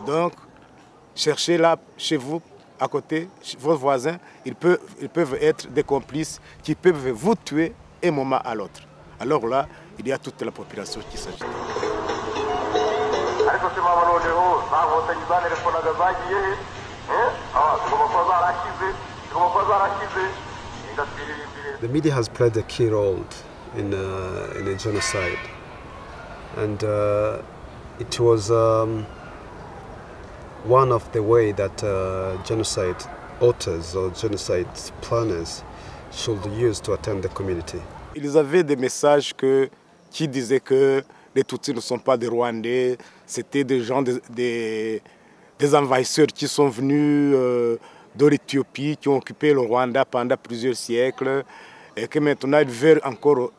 Donc, cherchez là, chez vous, à côté, vos voisins, ils peuvent être des complices qui peuvent vous tuer un moment à l'autre. Alors là, il y a toute la population qui s'agite. The media has played a key role in a genocide, and it was one of the way that genocide authors or genocide planners should use to attend the community. Ils avaient des messages qui disaient que les Tutsis ne sont pas des Rwandais, c'était des gens, des envahisseurs qui sont venus de l'Éthiopie, qui ont occupé le Rwanda pendant plusieurs siècles, et que maintenant ils veulent encore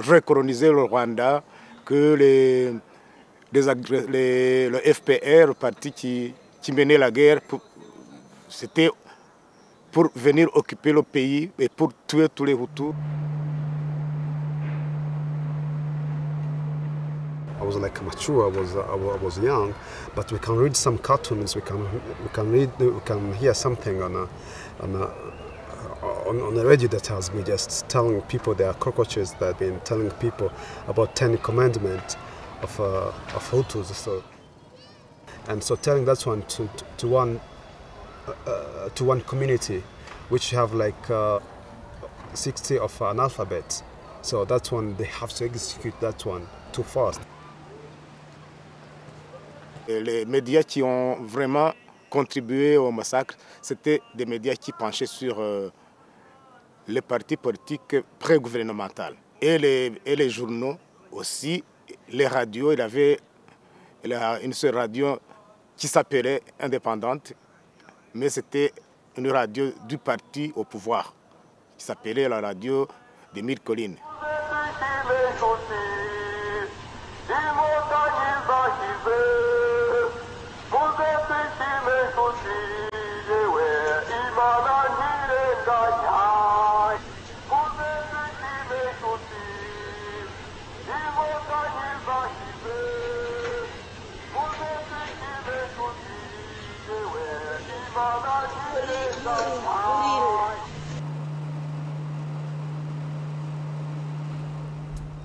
recoloniser le Rwanda, que le FPR, le parti qui menait la guerre, c'était pour venir occuper le pays et pour tuer tous les Hutus. I was like mature. I was young, but we can read some cartoons. We can hear something on the radio that has been just telling people there are cockroaches that have been telling people about 10 commandments of Hutus. So telling that one to one community, which have like 60 of an alphabet. So that one they have to execute that one too fast. Les médias qui ont vraiment contribué au massacre, c'était des médias qui penchaient sur les partis politiques pré-gouvernementaux. Et les journaux aussi, les radios, il y avait une seule radio qui s'appelait Indépendante, mais c'était une radio du parti au pouvoir, qui s'appelait la radio des Mille Collines.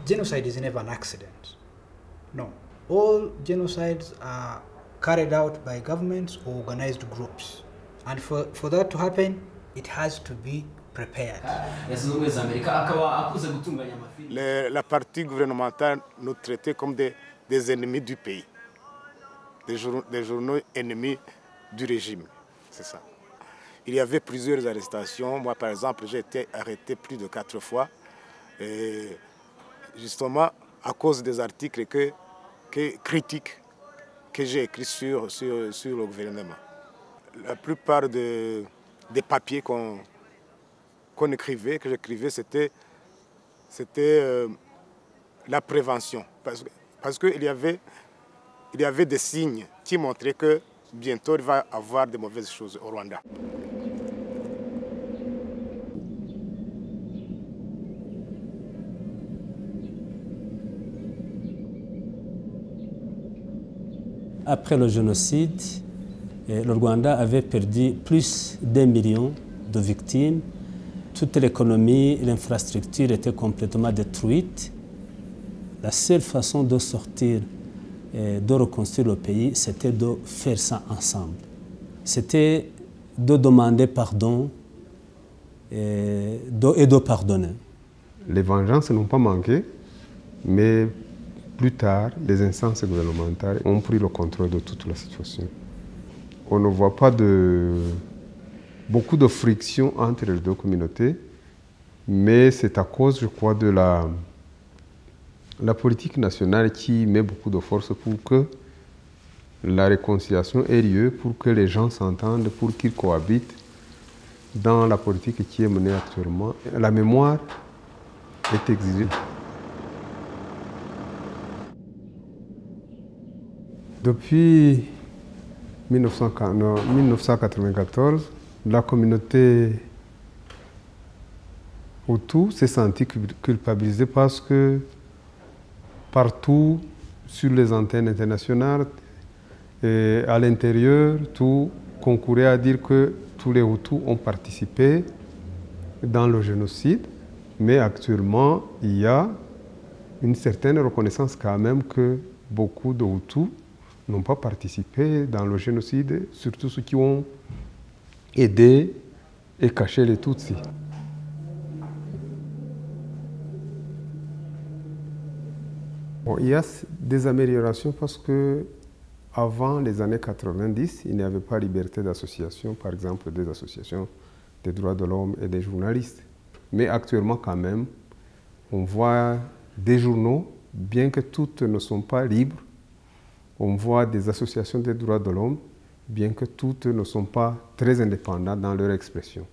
Genocide is never an accident. No. All genocides are carried out by governments or organized groups. And for that to happen, it has to be prepared. La partie gouvernementale nous traitait comme des ennemis du pays, des journaux ennemis du régime. C'est ça. Il y avait plusieurs arrestations. Moi, par exemple, j'ai été arrêté plus de 4 fois. Et justement, à cause des articles critiques que j'ai écrits sur le gouvernement. La plupart des papiers que j'écrivais, c'était la prévention. Parce qu'il y avait des signes qui montraient que bientôt il va y avoir de mauvaises choses au Rwanda. Après le génocide, le Rwanda avait perdu plus d'1 million de victimes. Toute l'économie, l'infrastructure étaient complètement détruites. La seule façon de sortir et de reconstruire le pays, c'était de faire ça ensemble. C'était de demander pardon et de pardonner. Les vengeances n'ont pas manqué, mais plus tard, les instances gouvernementales ont pris le contrôle de toute la situation. On ne voit pas beaucoup de friction entre les deux communautés, mais c'est à cause, je crois, de la politique nationale qui met beaucoup de force pour que la réconciliation ait lieu, pour que les gens s'entendent, pour qu'ils cohabitent dans la politique qui est menée actuellement. La mémoire est exigée. Depuis 1994, la communauté Hutu s'est senti culpabilisé parce que partout sur les antennes internationales et à l'intérieur, tout concourait à dire que tous les Hutus ont participé dans le génocide, mais actuellement, il y a une certaine reconnaissance quand même que beaucoup de Hutus n'ont pas participé dans le génocide, surtout ceux qui ont aidé et caché les Tutsis. Bon, il y a des améliorations parce que avant les années 90, il n'y avait pas liberté d'association, par exemple des associations des droits de l'homme et des journalistes. Mais actuellement quand même, on voit des journaux, bien que toutes ne sont pas libres, on voit des associations des droits de l'homme, bien que toutes ne sont pas très indépendantes dans leur expression.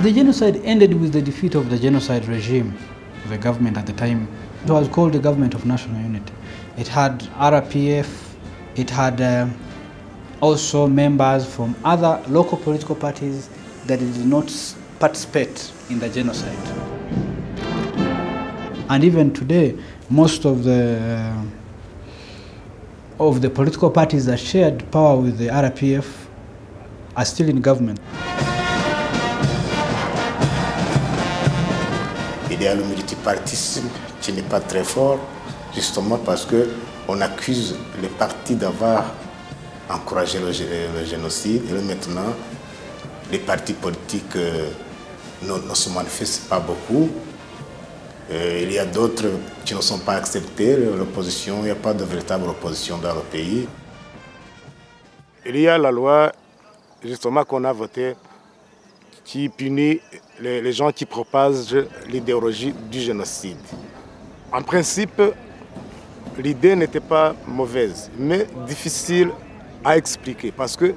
The genocide ended with the defeat of the genocide regime, the government at the time. It was called the Government of National Unity. It had RPF, it had also members from other local political parties that did not participate in the genocide. And even today, most of the political parties that shared power with the RPF are still in government. Il y a le multipartisme qui n'est pas très fort, justement parce qu'on accuse les partis d'avoir encouragé le génocide. Et maintenant, les partis politiques ne se manifestent pas beaucoup. Il y a d'autres qui ne sont pas acceptés, l'opposition, il n'y a pas de véritable opposition dans le pays. Il y a la loi, justement, qu'on a votée, qui punit les gens qui propagent l'idéologie du génocide. En principe, l'idée n'était pas mauvaise, mais difficile à expliquer, parce que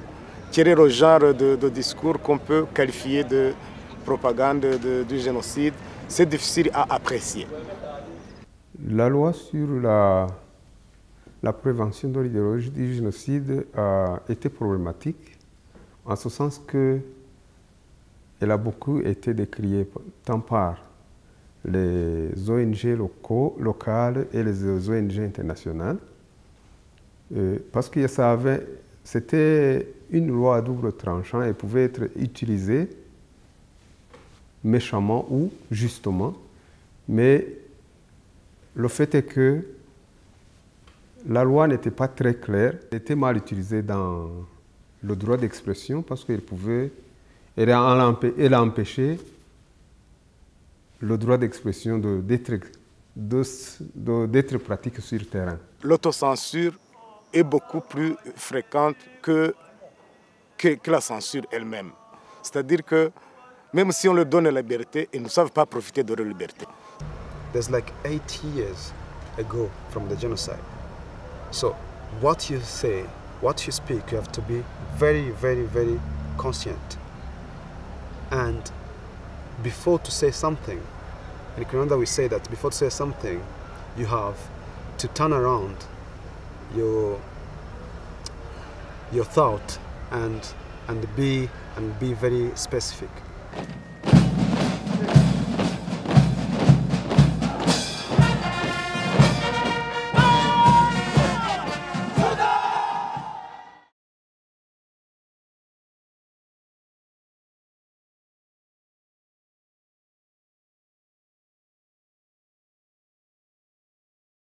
quel est le genre de discours qu'on peut qualifier de propagande du génocide, c'est difficile à apprécier. La loi sur la prévention de l'idéologie du génocide a été problématique, en ce sens que elle a beaucoup été décriée tant par les ONG locales et les ONG internationales, parce que c'était une loi à double tranchant et pouvait être utilisée méchamment ou justement, mais le fait est que la loi n'était pas très claire, elle était mal utilisée dans le droit d'expression parce qu'elle a empêché le droit d'expression d'être pratiqué sur le terrain. L'autocensure est beaucoup plus fréquente que la censure elle-même. C'est-à-dire que même si on leur donne la liberté, ils ne savent pas profiter de leur liberté. There's like 8 years ago from the genocide. So what you say, what you speak, you have to be very, very, very conscient. And before to say something, in Kinyarwanda we say that before to say something, you have to turn around your thought and be very specific.